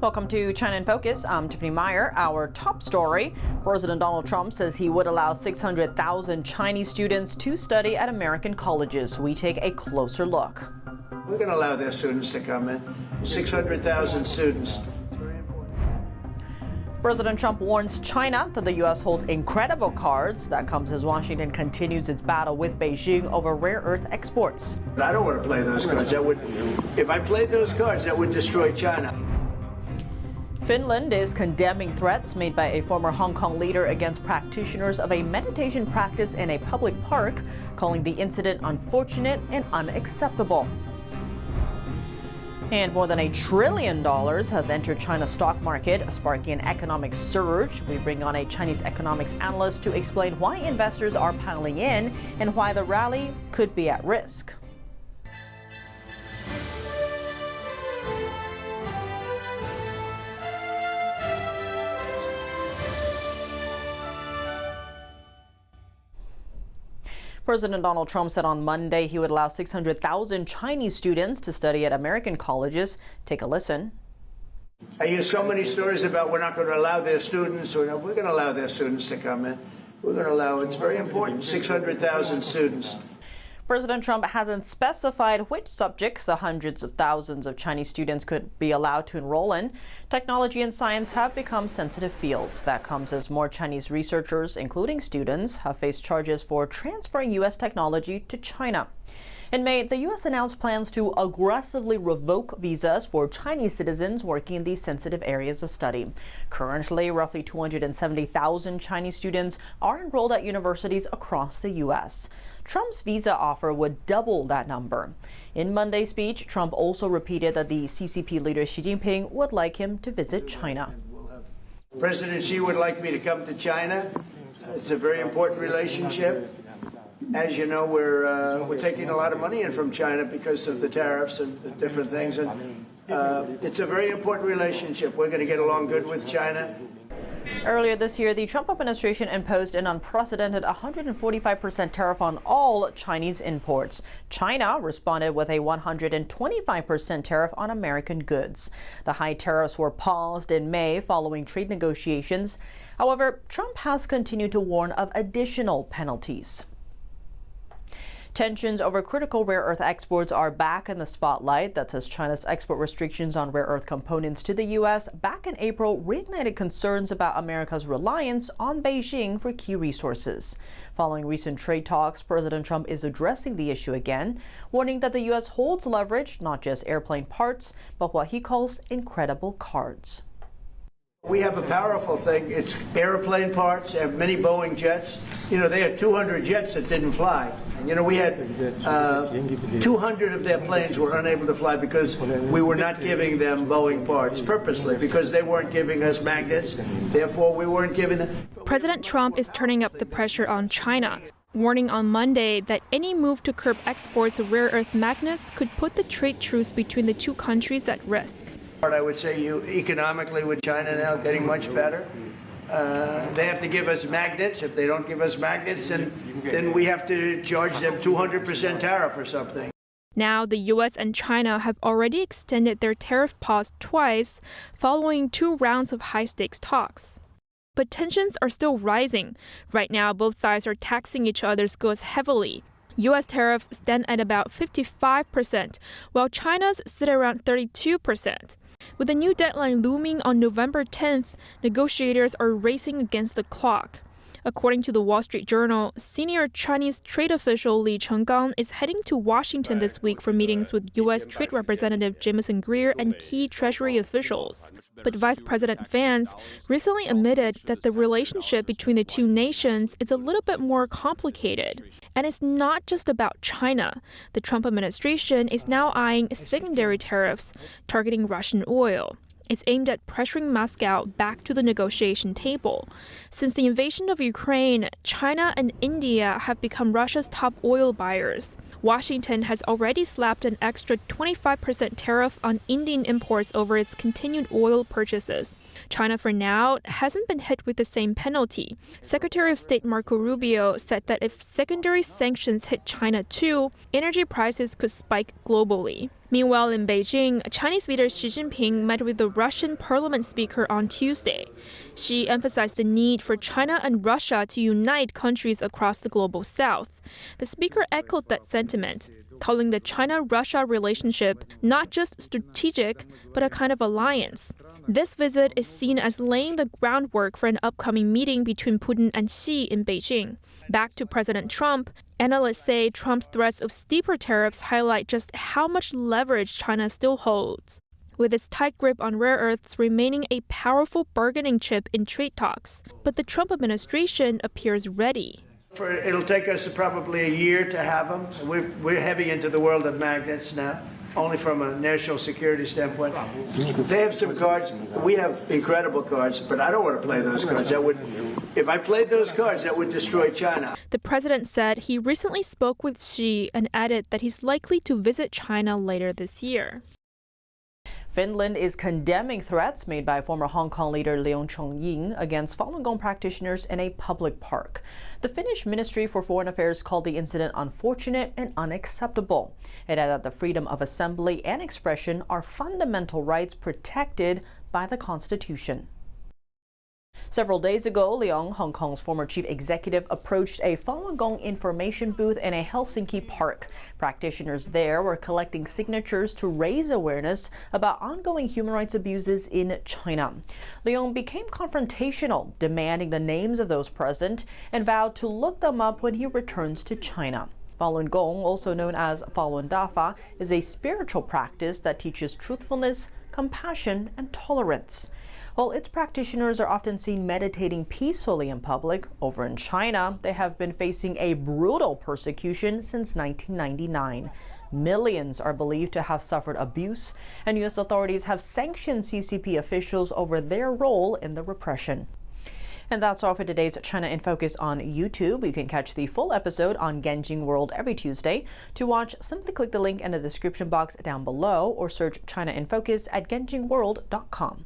Welcome to China in Focus. I'm Tiffany Meyer. Our top story, President Donald Trump says he would allow 600,000 Chinese students to study at American colleges. We take a closer look. We're going to allow their students to come in, 600,000 students. President Trump warns China that the U.S. holds incredible cards. That comes as Washington continues its battle with Beijing over rare earth exports. I don't want to play those cards. If I played those cards, that would destroy China. Finland is condemning threats made by a former Hong Kong leader against practitioners of a meditation practice in a public park, calling the incident unfortunate and unacceptable. And more than $1 trillion has entered China's stock market, sparking an economic surge. We bring on a Chinese economics analyst to explain why investors are piling in and why the rally could be at risk. President Donald Trump said on Monday he would allow 600,000 Chinese students to study at American colleges. Take a listen. I hear so many stories about we're not going to allow their students, or we're going to allow their students to come in. We're going to allow, it's very important, 600,000 students. President Trump hasn't specified which subjects the hundreds of thousands of Chinese students could be allowed to enroll in. Technology and science have become sensitive fields. That comes as more Chinese researchers, including students, have faced charges for transferring U.S. technology to China. In May, the U.S. announced plans to aggressively revoke visas for Chinese citizens working in these sensitive areas of study. Currently, roughly 270,000 Chinese students are enrolled at universities across the U.S. Trump's visa offer would double that number. In Monday's speech, Trump also repeated that the CCP leader Xi Jinping would like him to visit China. President Xi would like me to come to China. It's a very important relationship. As you know, we're taking a lot of money in from China because of the tariffs and the different things. And it's a very important relationship. We're going to get along good with China. Earlier this year, the Trump administration imposed an unprecedented 145% tariff on all Chinese imports. China responded with a 125% tariff on American goods. The high tariffs were paused in May following trade negotiations. However, Trump has continued to warn of additional penalties. Tensions over critical rare earth exports are back in the spotlight. That's as China's export restrictions on rare earth components to the U.S. back in April reignited concerns about America's reliance on Beijing for key resources. Following recent trade talks, President Trump is addressing the issue again, warning that the U.S. holds leverage, not just airplane parts, but what he calls incredible cards. We have a powerful thing. It's airplane parts. They have many Boeing jets. You know, they had 200 jets that didn't fly. And, you know, we had 200 of their planes were unable to fly because we were not giving them Boeing parts purposely, because they weren't giving us magnets. Therefore, we weren't giving them. President Trump is turning up the pressure on China, warning on Monday that any move to curb exports of rare earth magnets could put the trade truce between the two countries at risk. I would say economically with China now getting much better. They have to give us magnets. If they don't give us magnets, then we have to charge them 200% tariff or something. Now, the U.S. and China have already extended their tariff pause twice following 2 rounds of high-stakes talks. But tensions are still rising. Right now, both sides are taxing each other's goods heavily. U.S. tariffs stand at about 55%, while China's sit around 32%. With a new deadline looming on November 10th, negotiators are racing against the clock. According to the Wall Street Journal, senior Chinese trade official Li Chenggang is heading to Washington this week for meetings with U.S. Trade Representative Jamison Greer and key Treasury officials. But Vice President Vance recently admitted that the relationship between the two nations is a little bit more complicated. And it's not just about China. The Trump administration is now eyeing secondary tariffs targeting Russian oil. It's aimed at pressuring Moscow back to the negotiation table. Since the invasion of Ukraine, China and India have become Russia's top oil buyers. Washington has already slapped an extra 25% tariff on Indian imports over its continued oil purchases. China, for now, hasn't been hit with the same penalty. Secretary of State Marco Rubio said that if secondary sanctions hit China too, energy prices could spike globally. Meanwhile, in Beijing, Chinese leader Xi Jinping met with the Russian parliament speaker on Tuesday. Xi emphasized the need for China and Russia to unite countries across the global south. The speaker echoed that sentiment, calling the China-Russia relationship not just strategic, but a kind of alliance. This visit is seen as laying the groundwork for an upcoming meeting between Putin and Xi in Beijing. Back to President Trump, analysts say Trump's threats of steeper tariffs highlight just how much leverage China still holds, with its tight grip on rare earths remaining a powerful bargaining chip in trade talks. But the Trump administration appears ready. It'll take us probably a year to have them. We're heavy into the world of magnets now, only from a national security standpoint. They have some cards. We have incredible cards, but I don't want to play those cards. If I played those cards, that would destroy China. The president said he recently spoke with Xi and added that he's likely to visit China later this year. Finland is condemning threats made by former Hong Kong leader Leung Chun-ying against Falun Gong practitioners in a public park. The Finnish Ministry for Foreign Affairs called the incident unfortunate and unacceptable. It added that the freedom of assembly and expression are fundamental rights protected by the Constitution. Several days ago, Leung, Hong Kong's former chief executive, approached a Falun Gong information booth in a Helsinki park. Practitioners there were collecting signatures to raise awareness about ongoing human rights abuses in China. Leung became confrontational, demanding the names of those present, and vowed to look them up when he returns to China. Falun Gong, also known as Falun Dafa, is a spiritual practice that teaches truthfulness, compassion, and tolerance. While its practitioners are often seen meditating peacefully in public, over in China, they have been facing a brutal persecution since 1999. Millions are believed to have suffered abuse, and U.S. authorities have sanctioned CCP officials over their role in the repression. And that's all for today's China in Focus on YouTube. You can catch the full episode on Genjing World every Tuesday. To watch, simply click the link in the description box down below or search China in Focus at genjingworld.com.